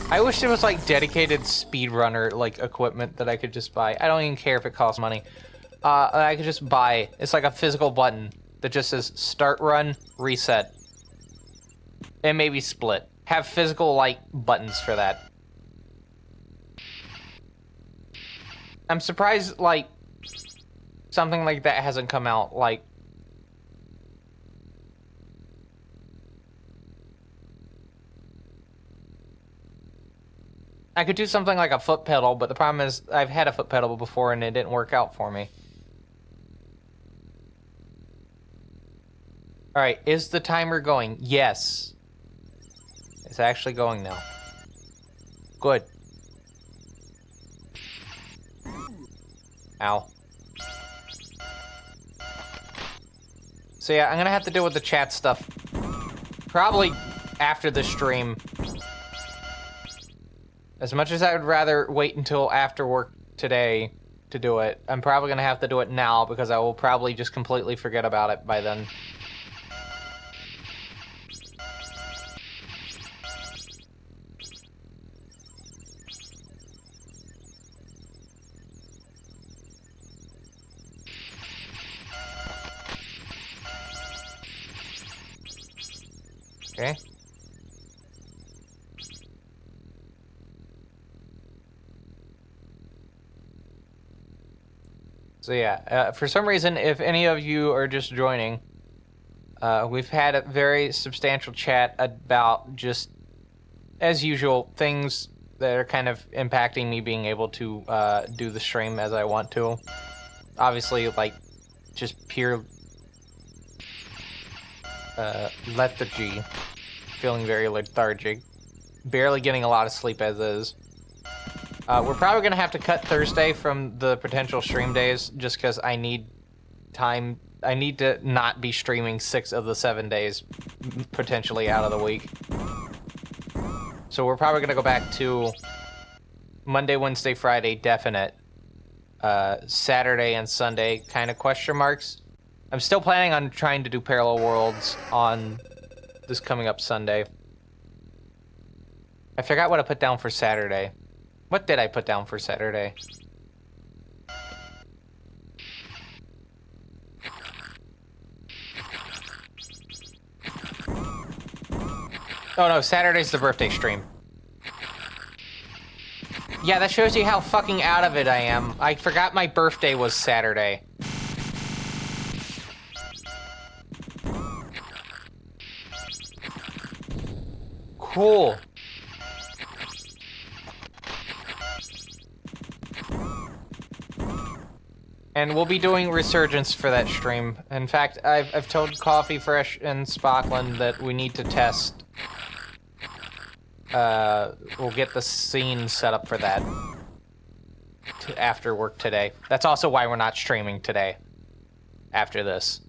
I wish there was like dedicated speedrunner like equipment that I could just buy. I don't even care if it costs money. I could just buy. It's like a physical button that just says start run, reset, and maybe split. Have physical like buttons for that. I'm surprised like something like that hasn't come out. Like, I could do something like a foot pedal, but the problem is I've had a foot pedal before and it didn't work out for me. All right, is the timer going? Yes. It's actually going now. Good. Ow. So yeah, I'm gonna have to deal with the chat stuff probably after the stream. As much as I would rather wait until after work today to do it, I'm probably gonna have to do it now because I will probably just completely forget about it by then. Okay. So yeah, for some reason, if any of you are just joining, we've had a very substantial chat about just, as usual, things that are kind of impacting me being able to do the stream as I want to. Obviously, like, just pure lethargy. Feeling very lethargic. Barely getting a lot of sleep as is. We're probably going to have to cut Thursday from the potential stream days just because I need time. I need to not be streaming 6 of the 7 days potentially out of the week. So we're probably going to go back to Monday, Wednesday, Friday, definite. Saturday and Sunday, kind of question marks. I'm still planning on trying to do Parallel Worlds on this coming up Sunday. I forgot what I put down for Saturday. What did I put down for Saturday? Oh no, Saturday's the birthday stream. Yeah, that shows you how fucking out of it I am. I forgot my birthday was Saturday. Cool. And we'll be doing Resurgence for that stream. In fact, I've told Coffee Fresh and Spockland that we need to test. We'll get the scene set up for that after work today. That's also why we're not streaming today. After this,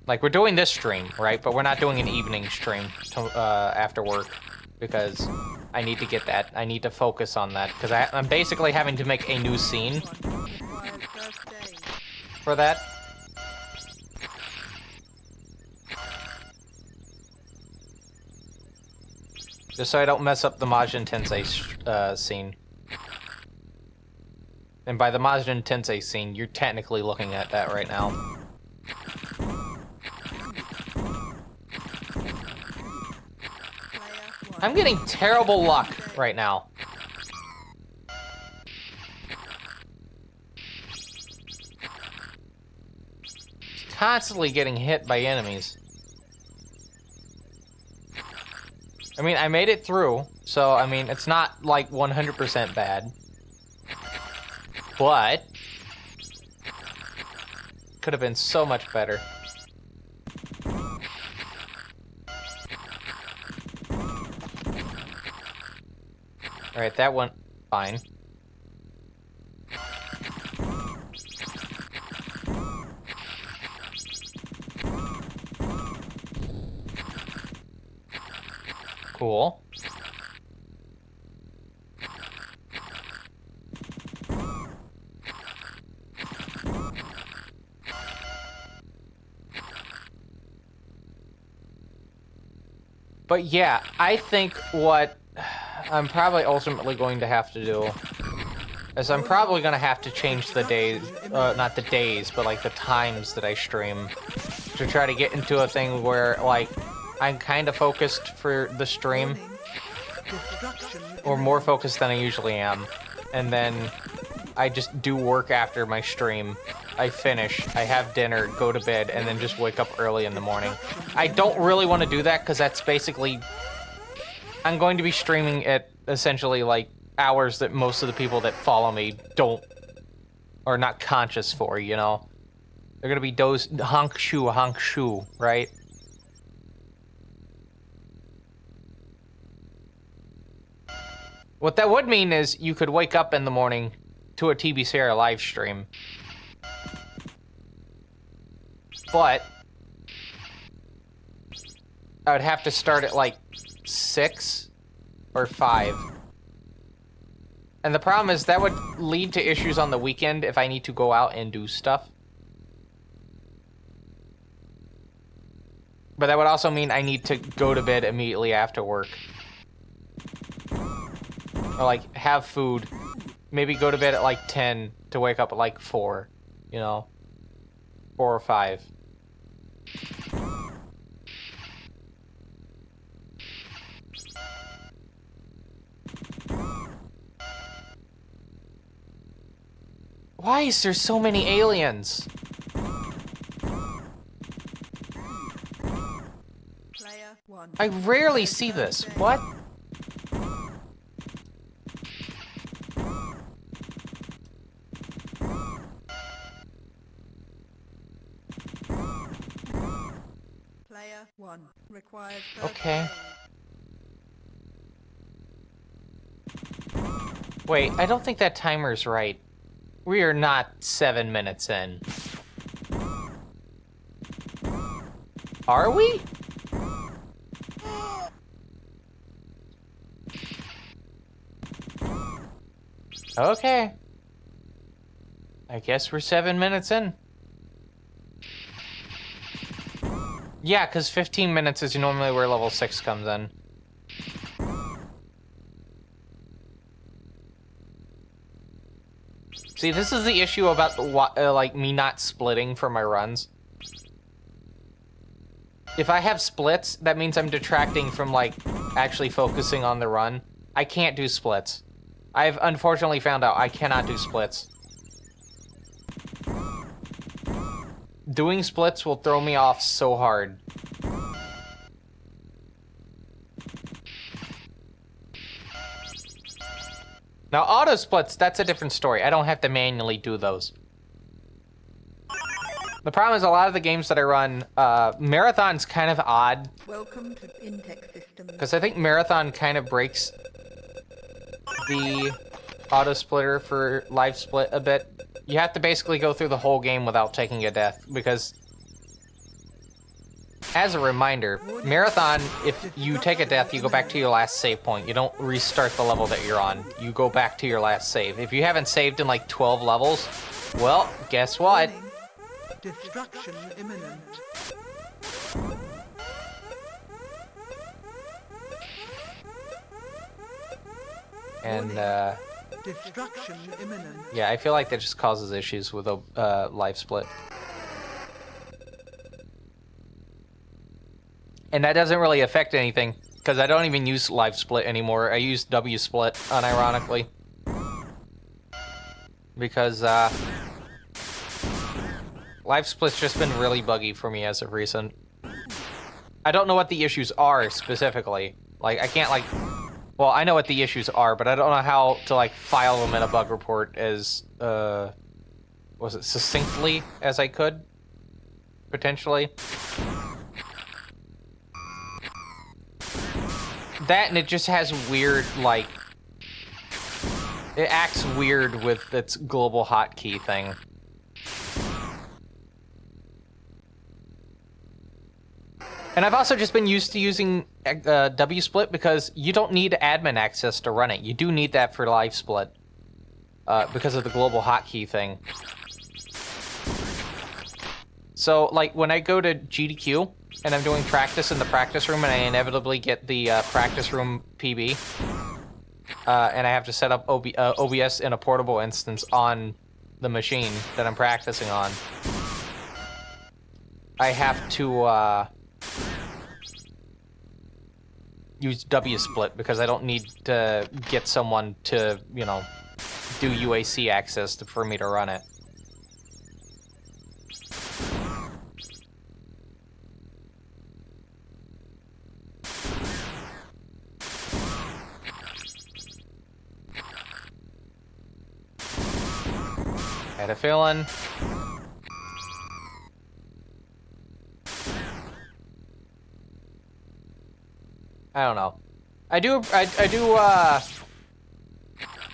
like, we're doing this stream, right? But we're not doing an evening stream after work because I need to get that. I need to focus on that because I'm basically having to make a new scene for that. Just so I don't mess up the Majin Tensei scene. And by the Majin Tensei scene, you're technically looking at that right now. I'm getting terrible luck right now. Constantly getting hit by enemies. I mean, I made it through, so, I mean, it's not, like, 100% bad. But could have been so much better. Alright, that went fine. Cool. But yeah, I think what I'm probably ultimately going to have to do is I'm probably going to have to change the days, not the days, but like the times that I stream to try to get into a thing where like I'm kind of focused for the stream, or more focused than I usually am, and then I just do work after my stream. I finish, I have dinner, go to bed, and then just wake up early in the morning. I don't really want to do that because that's basically... I'm going to be streaming at essentially like hours that most of the people that follow me don't... are not conscious for, you know? They're gonna be honk shoo, right? What that would mean is you could wake up in the morning to a TBCR live stream. But I would have to start at like 6 or 5. And the problem is that would lead to issues on the weekend if I need to go out and do stuff. But that would also mean I need to go to bed immediately after work. Or like have food. Maybe go to bed at like 10 to wake up at like 4, you know? 4 or 5. Why is there so many aliens? I rarely see this. What? Player 1 requires okay. Wait, I don't think that timer's right. We are not 7 minutes in. Are we? Okay. I guess we're 7 minutes in. Yeah, because 15 minutes is normally where level 6 comes in. See, this is the issue about like me not splitting for my runs. If I have splits, that means I'm detracting from like actually focusing on the run. I can't do splits. I've unfortunately found out I cannot do splits. Doing splits will throw me off so hard. Now, auto splits, that's a different story. I don't have to manually do those. The problem is a lot of the games that I run, Marathon's kind of odd. Welcome to Intex Systems. Because I think Marathon kind of breaks the auto splitter for live split a bit. You have to basically go through the whole game without taking a death, because as a reminder, Marathon, if you take a death, you go back to your last save point. You don't restart the level that you're on. You go back to your last save. If you haven't saved in like 12 levels, well, guess what? Destruction imminent. And, Destruction imminent. yeah, I feel like that just causes issues with a live split. And that doesn't really affect anything, because I don't even use live split anymore. I use W split, unironically. Because, live split's just been really buggy for me as of recent. I don't know what the issues are, specifically. Like, I can't, like... Well, I know what the issues are, but I don't know how to, like, file them in a bug report as, was it succinctly as I could? Potentially. That, and it just has weird, like... It acts weird with its global hotkey thing. And I've also just been used to using W-Split because you don't need admin access to run it. You do need that for live split. Because of the global hotkey thing. So, like, when I go to GDQ, and I'm doing practice in the practice room, and I inevitably get the practice room PB, and I have to set up OBS in a portable instance on the machine that I'm practicing on, I have to use W-split because I don't need to get someone to, you know, do UAC access for me to run it. I had a feeling. I don't know. I do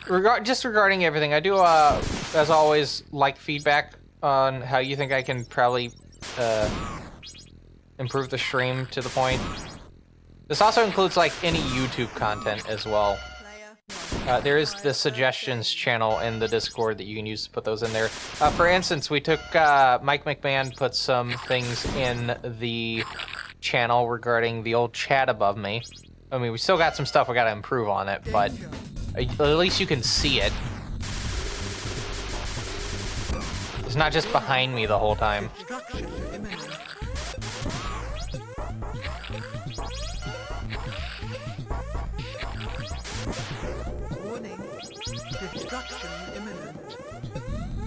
regarding everything, I do as always like feedback on how you think I can probably improve the stream to the point. This also includes like any YouTube content as well. There is the suggestions channel in the Discord that you can use to put those in there. For instance, we took Mike McMahon put some things in the channel regarding the old chat above me. I mean, we still got some stuff we got to improve on it, but at least you can see it. It's not just behind me the whole time.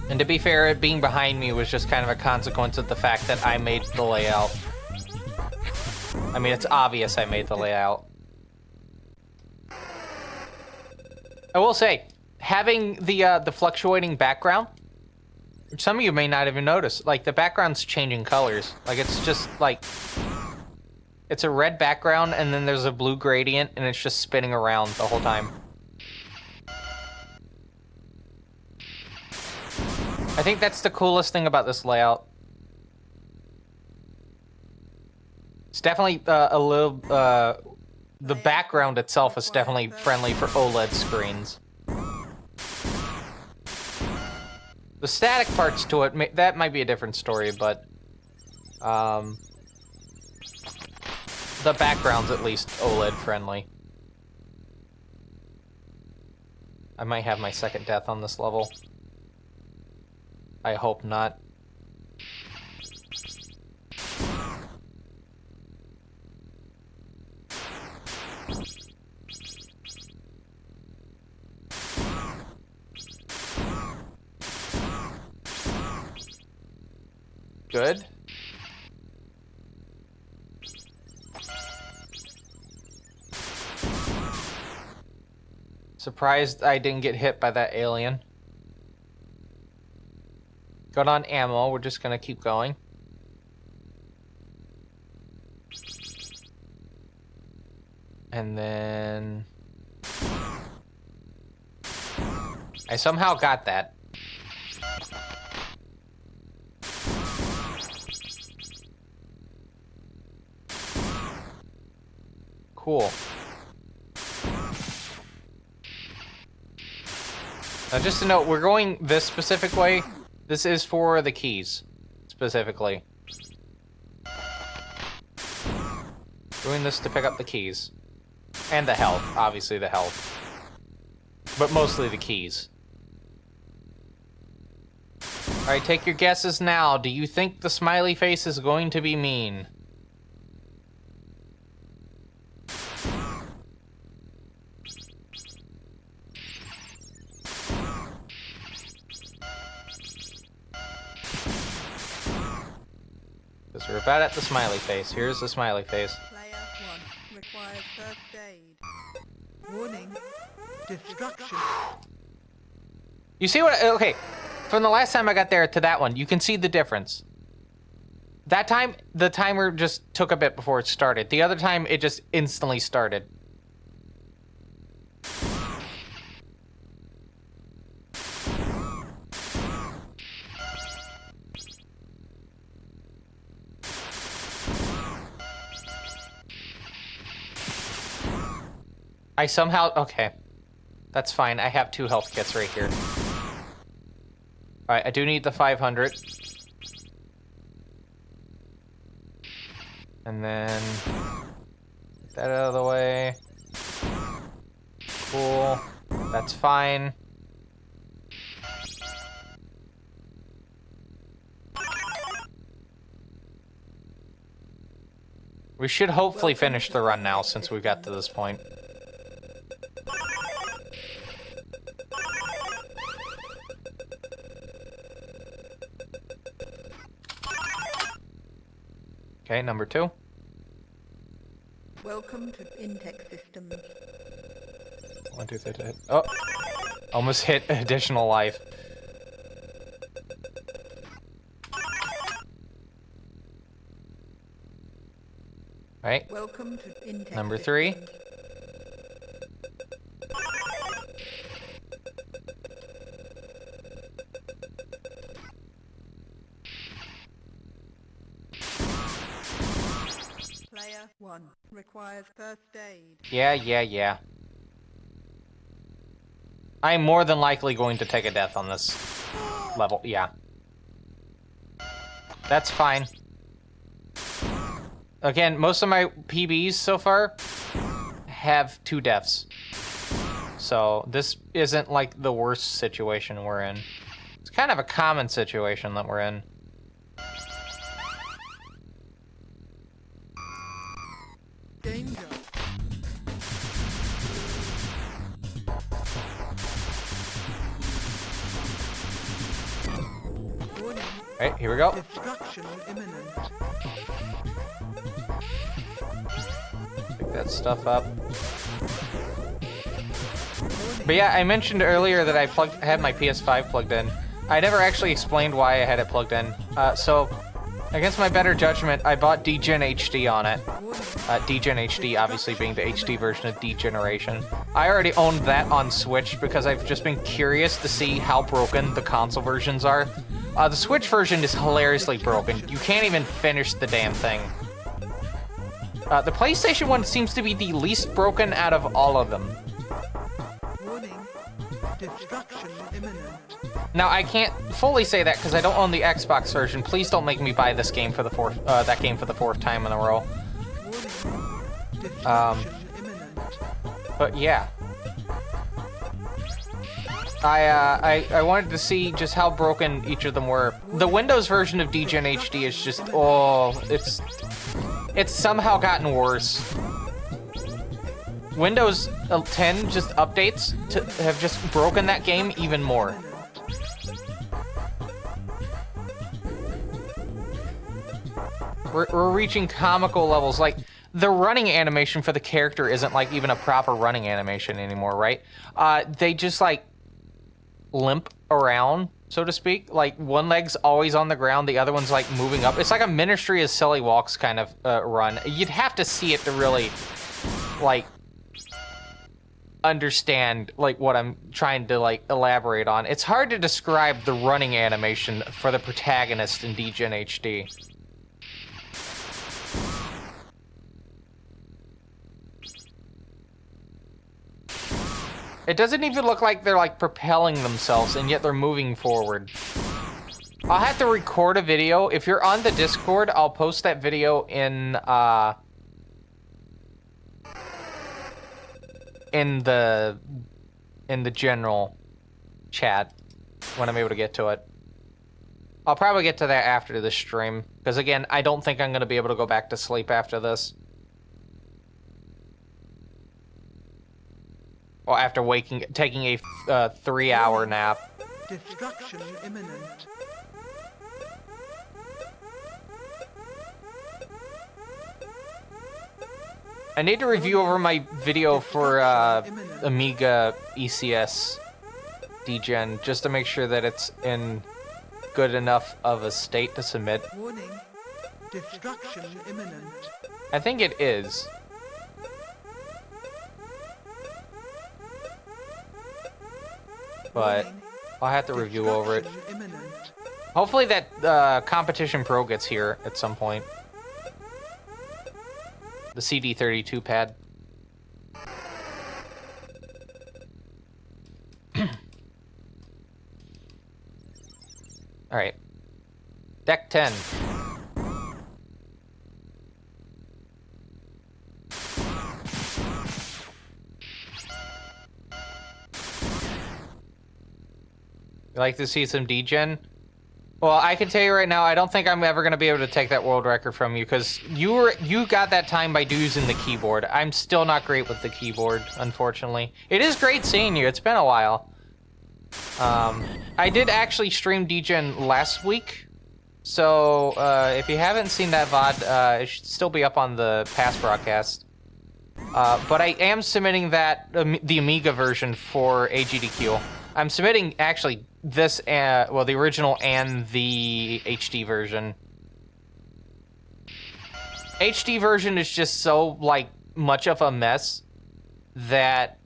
And to be fair, it being behind me was just kind of a consequence of the fact that I made the layout. I mean, it's obvious I made the layout. I will say, having the fluctuating background, which some of you may not even notice, like the background's changing colors. Like it's just like, it's a red background and then there's a blue gradient and it's just spinning around the whole time. I think that's the coolest thing about this layout. It's definitely a little, the background itself is definitely friendly for OLED screens. The static parts to it, that might be a different story, but the background's at least OLED friendly. I might have my second death on this level. I hope not. Good. Surprised I didn't get hit by that alien. Got on ammo, we're just gonna keep going. And then... I somehow got that. Cool. Now just to note, we're going this specific way. This is for the keys, specifically. Doing this to pick up the keys. And the health, obviously the health. But mostly the keys. Alright, take your guesses now. Do you think the smiley face is going to be mean? Because we're about at the smiley face. Here's the smiley face. Player 1 requires first aid. Warning. Destruction. You see what? Okay, from the last time I got there to that one, you can see the difference. That time, the timer just took a bit before it started. The other time, it just instantly started. I somehow... Okay. That's fine. I have 2 health kits right here. Alright, I do need the 500. And then... Get that out of the way. Cool. That's fine. We should hopefully finish the run now since we got to this point. Okay, number 2. Welcome to Intech Systems. 1, 2, 3, 3. Oh! Almost hit additional life. Right. Welcome to Intech Number 3. Systems. Player 1 requires first aid. Yeah. I'm more than likely going to take a death on this level. Yeah. That's fine. Again, most of my PBs so far have 2 deaths. So this isn't like the worst situation we're in. It's kind of a common situation that we're in. Danger. Warning. Right, here we go. Destruction imminent. Pick that stuff up. But yeah, I mentioned earlier that I had my PS5 plugged in. I never actually explained why I had it plugged in. So, against my better judgment, I bought Degen HD on it. Degen HD obviously being the HD version of Degeneration. I already owned that on Switch because I've just been curious to see how broken the console versions are. The Switch version is hilariously broken. You can't even finish the damn thing. The PlayStation one seems to be the least broken out of all of them. Warning. Destruction imminent. Now, I can't fully say that because I don't own the Xbox version. Please don't make me buy this game for the that game for the 4th time in a row. Warning. Destruction imminent. But yeah. I wanted to see just how broken each of them were. The Windows version of Degen HD is just, oh, it's somehow gotten worse. Windows 10 just updates have just broken that game even more. We're reaching comical levels. Like, the running animation for the character isn't like even a proper running animation anymore, right? They just like limp around, so to speak. Like, one leg's always on the ground, the other one's like moving up. It's like a Ministry of Silly Walks kind of run. You'd have to see it to really like understand like what I'm trying to like elaborate on. It's hard to describe the running animation for the protagonist in Degen HD. It doesn't even look like they're like propelling themselves, and yet they're moving forward. I'll have to record a video. If you're on the Discord, I'll post that video in the general chat when I'm able to get to it. I'll probably get to that after the stream, because again, I don't think I'm going to be able to go back to sleep after this. Or after taking a 3-hour nap. Destruction imminent. I need to review over my video for Amiga ECS Degen just to make sure that it's in good enough of a state to submit. Warning. Destruction imminent. I think it is. But I'll have to review over it. Imminent. Hopefully that Competition Pro gets here at some point. The CD32 pad. All right. Deck 10. You like to see some degen? Well, I can tell you right now, I don't think I'm ever going to be able to take that world record from you, because you got that time by using the keyboard. I'm still not great with the keyboard, unfortunately. It is great seeing you. It's been a while. I did actually stream degen last week, so if you haven't seen that VOD, it should still be up on the past broadcast. But I am submitting that, the Amiga version for AGDQ. I'm submitting, actually, this, well, the original and the HD version. HD version is just so, like, much of a mess that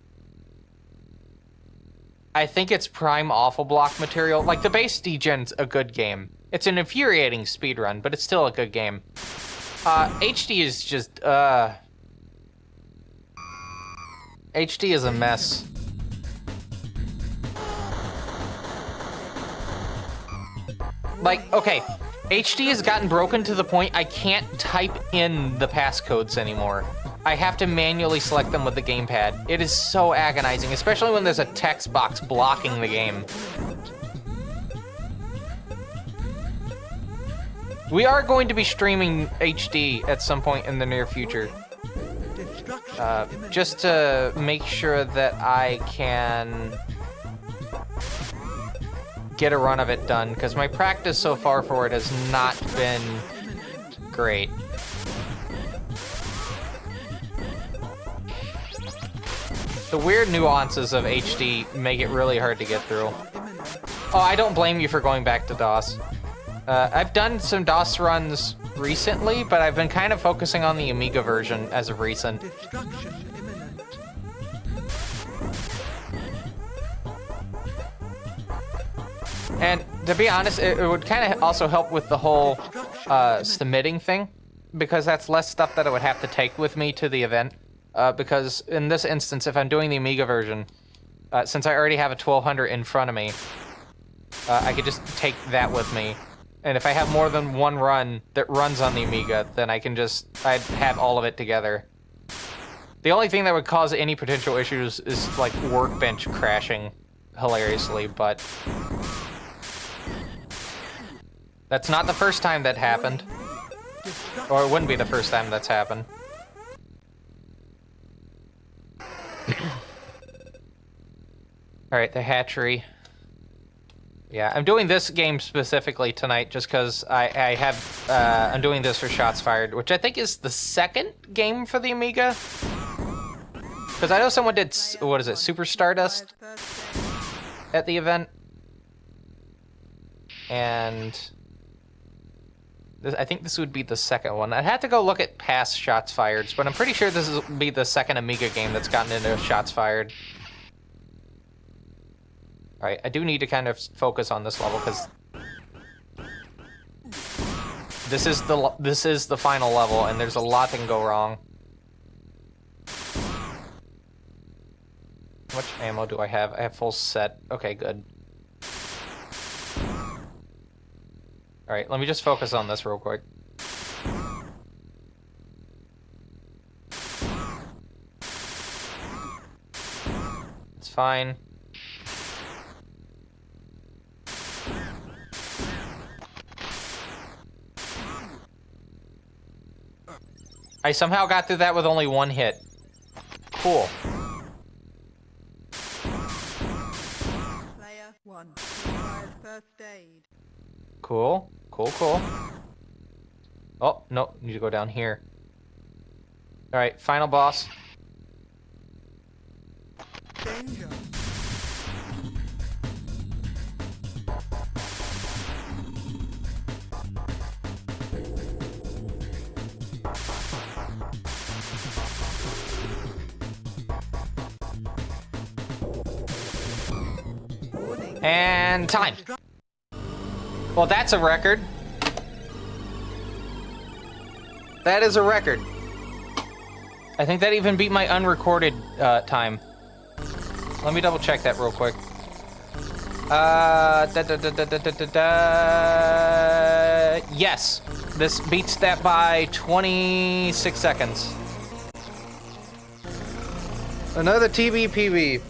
I think it's prime awful block material. Like, the base degen's a good game. It's an infuriating speedrun, but it's still a good game. HD is just, HD is a mess. Like, okay, HD has gotten broken to the point I can't type in the passcodes anymore. I have to manually select them with the gamepad. It is so agonizing, especially when there's a text box blocking the game. We are going to be streaming HD at some point in the near future. Just to make sure that I can get a run of it done, because my practice so far for it has not been great. The weird nuances of HD make it really hard to get through. Oh, I don't blame you for going back to DOS. I've done some DOS runs recently, but I've been kind of focusing on the Amiga version as of recent. And to be honest, it would kind of also help with the whole submitting thing, because that's less stuff that I would have to take with me to the event. Because in this instance, if I'm doing the Amiga version, since I already have a 1200 in front of me, I could just take that with me. And if I have more than one run that runs on the Amiga, then I'd have all of it together. The only thing that would cause any potential issues is like Workbench crashing hilariously, but that's not the first time that happened. Or it wouldn't be the first time that's happened. Alright, the hatchery. Yeah, I'm doing this game specifically tonight just because I'm doing this for Shots Fired, which I think is the second game for the Amiga. Because I know someone did, what is it, Super Stardust at the event. And I think this would be the second one. I'd have to go look at past Shots Fired, but I'm pretty sure this will be the second Amiga game that's gotten into Shots Fired. Alright, I do need to kind of focus on this level, because this is the final level, and there's a lot that can go wrong. How much ammo do I have? I have full set. Okay, good. Alright, let me just focus on this real quick. It's fine. I somehow got through that with only one hit. Cool. Player 1 requires first aid. Cool. Cool, cool. Oh, no, need to go down here. Alright, final boss. Danger. And time. Well, that's a record. That is a record. I think that even beat my unrecorded time. Let me double check that real quick. Yes, this beats that by 26 seconds. Another TBPB.